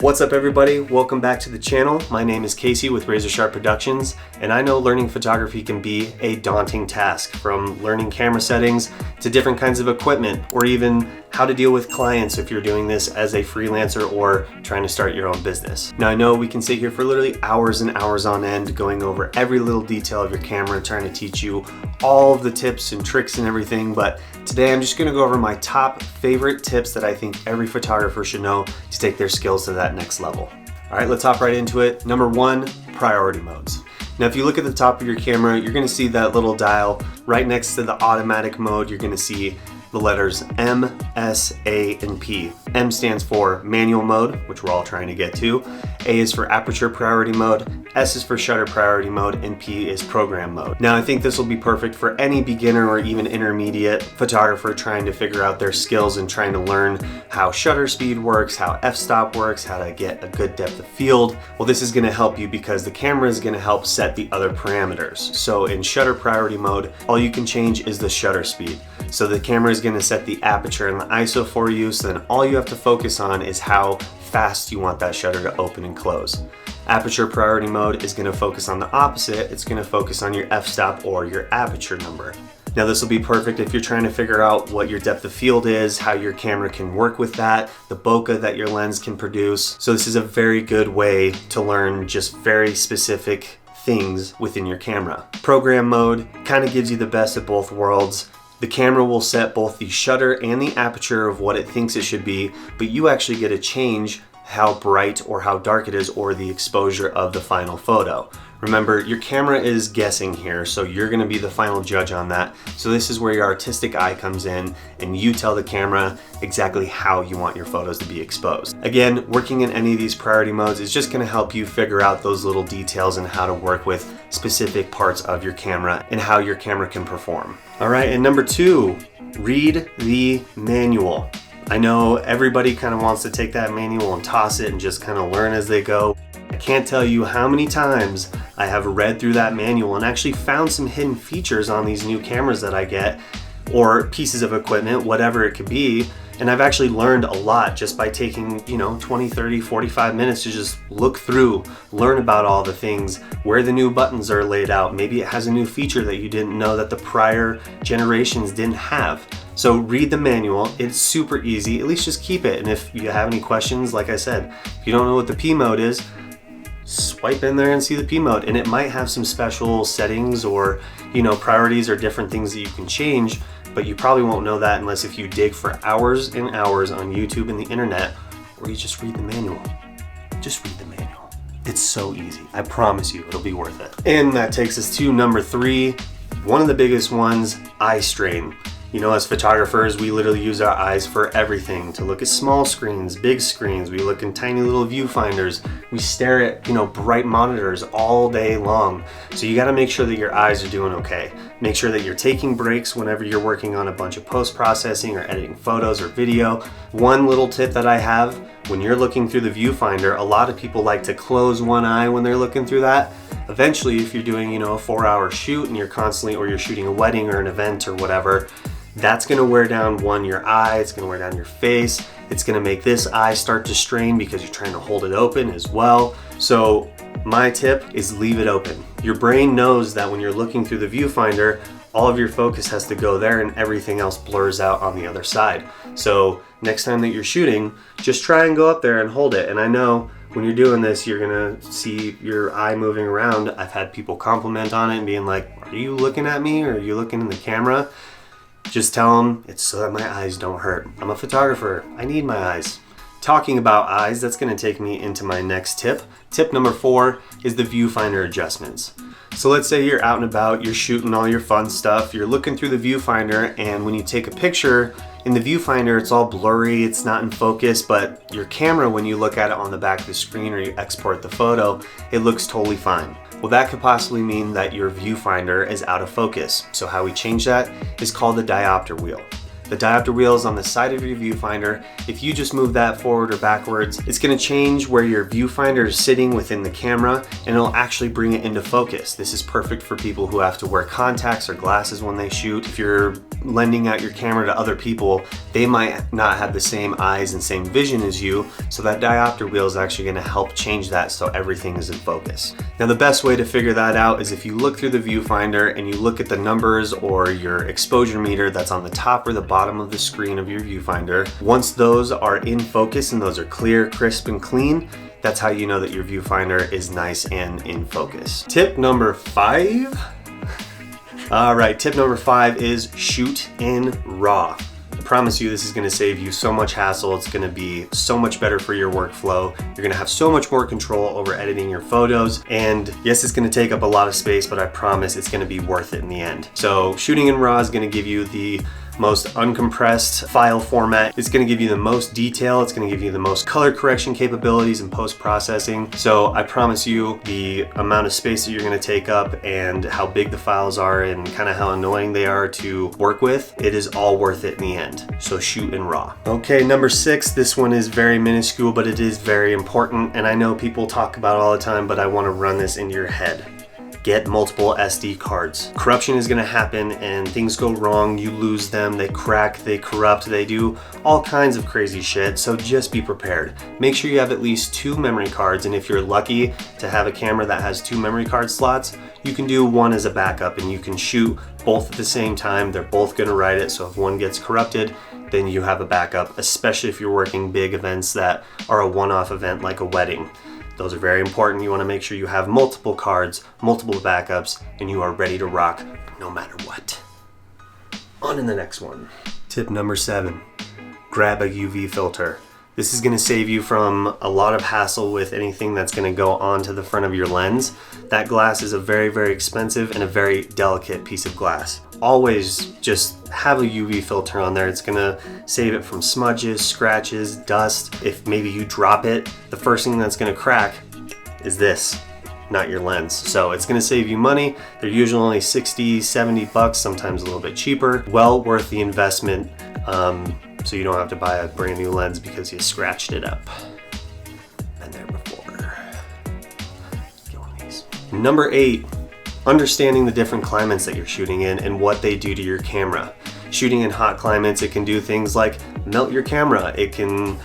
What's up everybody? Welcome back to the channel. My name is Casey with Razor Sharp Productions, and I know learning photography can be a daunting task, from learning camera settings to different kinds of equipment, or even how to deal with clients if you're doing this as a freelancer or trying to start your own business. Now I know we can sit here for literally hours and hours on end going over every little detail of your camera, trying to teach you all of the tips and tricks and everything, but today I'm just gonna go over my top favorite tips that I think every photographer should know to take their skills to that next level. All right, let's hop right into it. Number one, priority modes. Now, if you look at the top of your camera, you're gonna see that little dial right next to the automatic mode. You're gonna see the letters M, S, A, and P. M stands for manual mode, which we're all trying to get to. A is for aperture priority mode, S is for shutter priority mode, and P is program mode. Now, I think this will be perfect for any beginner or even intermediate photographer trying to figure out their skills and trying to learn how shutter speed works, how f-stop works, how to get a good depth of field. Well, this is gonna help you because the camera is gonna help set the other parameters. So in shutter priority mode, all you can change is the shutter speed. So the camera is going to set the aperture and the ISO for you, so then all you have to focus on is how fast you want that shutter to open and close. Aperture priority mode is going to focus on the opposite. It's going to focus on your f-stop or your aperture number. Now this will be perfect if you're trying to figure out what your depth of field is, how your camera can work with that, the bokeh that your lens can produce. So this is a very good way to learn just very specific things within your camera. Program mode kind of gives you the best of both worlds. The camera will set both the shutter and the aperture of what it thinks it should be, but you actually get to change how bright or how dark it is, or the exposure of the final photo. Remember, your camera is guessing here, so you're gonna be the final judge on that. So this is where your artistic eye comes in, and you tell the camera exactly how you want your photos to be exposed. Again, working in any of these priority modes is just gonna help you figure out those little details and how to work with specific parts of your camera and how your camera can perform. All right, and number two, read the manual. I know everybody kind of wants to take that manual and toss it and just kind of learn as they go. I can't tell you how many times I have read through that manual and actually found some hidden features on these new cameras that I get, or pieces of equipment, whatever it could be. And I've actually learned a lot just by taking, 20, 30, 45 minutes to just look through, learn about all the things, where the new buttons are laid out. Maybe it has a new feature that you didn't know that the prior generations didn't have. So read the manual. It's super easy. At least just keep it. And if you have any questions, like I said, if you don't know what the P mode is, swipe in there and see the P mode, and it might have some special settings or priorities or different things that you can change, but you probably won't know that unless if you dig for hours and hours on YouTube and the internet, or you just read the manual. Just read the manual. It's so easy. I promise you it'll be worth it. And that takes us to number three, one of the biggest ones, eye strain. As photographers, we literally use our eyes for everything, to look at small screens, big screens. We look in tiny little viewfinders. We stare at, bright monitors all day long. So you gotta make sure that your eyes are doing okay. Make sure that you're taking breaks whenever you're working on a bunch of post-processing or editing photos or video. One little tip that I have, when you're looking through the viewfinder, a lot of people like to close one eye when they're looking through that. Eventually, if you're doing, a 4-hour shoot and you're shooting a wedding or an event or whatever, that's gonna wear down your eye, it's gonna wear down your face, it's gonna make this eye start to strain because you're trying to hold it open as well. So my tip is leave it open. Your brain knows that when you're looking through the viewfinder, all of your focus has to go there and everything else blurs out on the other side. So next time that you're shooting, just try and go up there and hold it. And I know when you're doing this, you're gonna see your eye moving around. I've had people compliment on it and being like, are you looking at me or are you looking in the camera? Just tell them it's so that my eyes don't hurt. I'm a photographer. I need my eyes. Talking about eyes, that's going to take me into my next tip. Tip number 4 is the viewfinder adjustments. So let's say you're out and about, you're shooting all your fun stuff, you're looking through the viewfinder, and when you take a picture in the viewfinder, it's all blurry, it's not in focus, but your camera, when you look at it on the back of the screen or you export the photo, it looks totally fine. Well, that could possibly mean that your viewfinder is out of focus. So how we change that is called the diopter wheel. The diopter wheel is on the side of your viewfinder. If you just move that forward or backwards, it's going to change where your viewfinder is sitting within the camera, and it'll actually bring it into focus. This is perfect for people who have to wear contacts or glasses when they shoot. If you're lending out your camera to other people, they might not have the same eyes and same vision as you, so that diopter wheel is actually going to help change that so everything is in focus. Now the best way to figure that out is if you look through the viewfinder and you look at the numbers or your exposure meter that's on the top or the bottom of the screen of your viewfinder. Once those are in focus and those are clear, crisp, and clean, that's how you know that your viewfinder is nice and in focus. Tip number 5. All right, tip number 5 is shoot in RAW. I promise you this is going to save you so much hassle. It's going to be so much better for your workflow. You're going to have so much more control over editing your photos. And yes, it's going to take up a lot of space, but I promise it's going to be worth it in the end. So shooting in RAW is going to give you the most uncompressed file format. It's going to give you the most detail. It's going to give you the most color correction capabilities and post-processing. So I promise you the amount of space that you're going to take up and how big the files are and kind of how annoying they are to work with, it is all worth it in the end. So shoot in RAW. Okay, number 6, this one is very minuscule, but it is very important. And I know people talk about it all the time, but I want to run this into your head. Get multiple SD cards. Corruption is gonna happen and things go wrong, you lose them, they crack, they corrupt, they do all kinds of crazy shit, so just be prepared. Make sure you have at least 2 memory cards, and if you're lucky to have a camera that has 2 memory card slots, you can do one as a backup and you can shoot both at the same time. They're both gonna write it, so if one gets corrupted, then you have a backup, especially if you're working big events that are a one-off event like a wedding. Those are very important. You want to make sure you have multiple cards, multiple backups, and you are ready to rock no matter what. On to the next one. Tip number 7, grab a UV filter. This is going to save you from a lot of hassle with anything that's going to go onto the front of your lens. That glass is a very, very expensive and a very delicate piece of glass. Always just have a UV filter on there. It's going to save it from smudges, scratches, dust. If maybe you drop it, the first thing that's going to crack is this, not your lens. So it's going to save you money. They're usually only 60, 70 bucks, sometimes a little bit cheaper. Well worth the investment. So you don't have to buy a brand new lens because you scratched it up. Been there before. Get one of these. Number 8, understanding the different climates that you're shooting in and what they do to your camera. Shooting in hot climates, it can do things like melt your camera. It can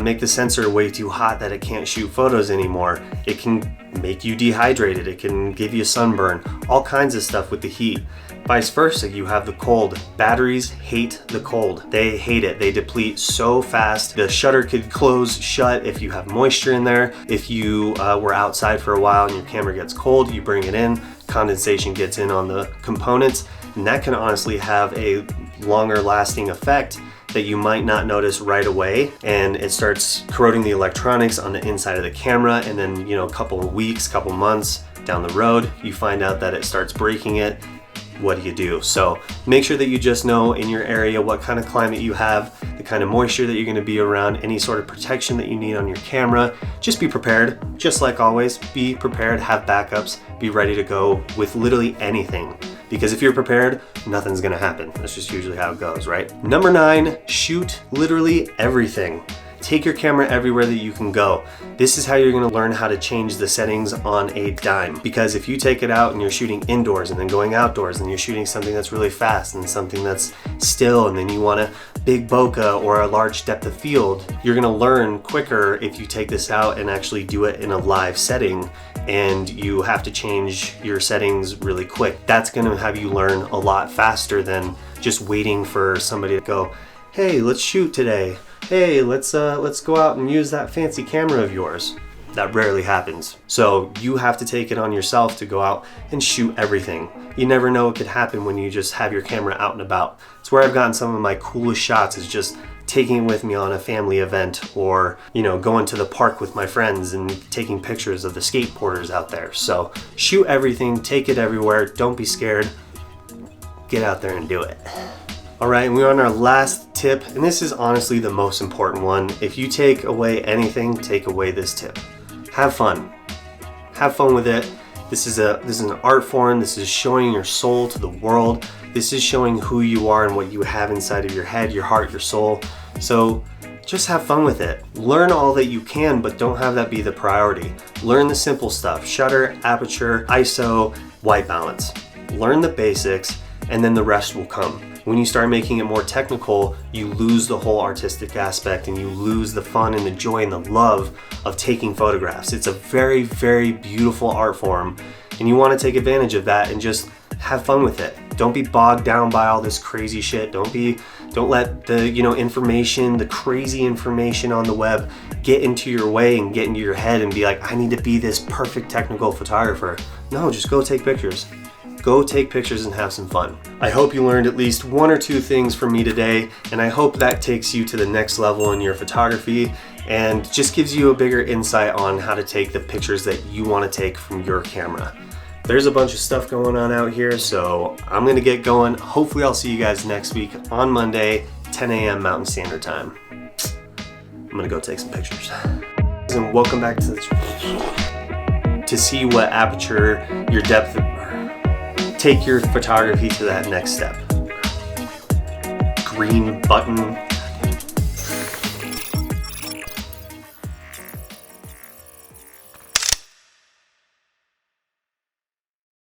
make the sensor way too hot that it can't shoot photos anymore. It can make you dehydrated. It can give you sunburn, all kinds of stuff with the heat. Vice versa, you have the cold. Batteries hate the cold. They hate it. They deplete so fast. The shutter could close shut if you have moisture in there. If you were outside for a while and your camera gets cold, you bring it in, condensation gets in on the components, and that can honestly have a longer lasting effect that you might not notice right away, and it starts corroding the electronics on the inside of the camera, and then a couple of weeks, couple months down the road, you find out that it starts breaking it. What do you do? So make sure that you just know in your area what kind of climate you have, the kind of moisture that you're going to be around, any sort of protection that you need on your camera. Just be prepared. Just like always, be prepared, have backups, be ready to go with literally anything. Because if you're prepared, nothing's going to happen. That's just usually how it goes, right? Number 9, shoot literally everything. Take your camera everywhere that you can go. This is how you're going to learn how to change the settings on a dime. Because if you take it out and you're shooting indoors and then going outdoors and you're shooting something that's really fast and something that's still, and then you want a big bokeh or a large depth of field, you're going to learn quicker if you take this out and actually do it in a live setting, and you have to change your settings really quick. That's going to have you learn a lot faster than just waiting for somebody to go, hey, let's shoot today. Hey, let's go out and use that fancy camera of yours. That rarely happens. So you have to take it on yourself to go out and shoot everything. You never know what could happen when you just have your camera out and about. It's where I've gotten some of my coolest shots, is just taking it with me on a family event, or going to the park with my friends and taking pictures of the skateboarders out there. So shoot everything, take it everywhere, don't be scared. Get out there and do it. All right, and we're on our last tip, and this is honestly the most important one. If you take away anything, take away this tip. Have fun. Have fun with it. This is an art form. This is showing your soul to the world. This is showing who you are and what you have inside of your head, your heart, your soul. So just have fun with it. Learn all that you can, but don't have that be the priority. Learn the simple stuff: shutter, aperture, ISO, white balance. Learn the basics, and then the rest will come. When you start making it more technical, you lose the whole artistic aspect and you lose the fun and the joy and the love of taking photographs. It's a very, very beautiful art form, and you want to take advantage of that and just have fun with it. Don't be bogged down by all this crazy shit. Don't let the, information, the crazy information on the web get into your way and get into your head and be like, I need to be this perfect technical photographer. No, just go take pictures. Go take pictures and have some fun. I hope you learned at least one or two things from me today, and I hope that takes you to the next level in your photography and just gives you a bigger insight on how to take the pictures that you want to take from your camera. There's a bunch of stuff going on out here, so I'm gonna get going. Hopefully I'll see you guys next week on Monday, 10 a.m. Mountain Standard Time. I'm gonna go take some pictures. And welcome back to see what aperture, your depth, take your photography to that next step. Green button.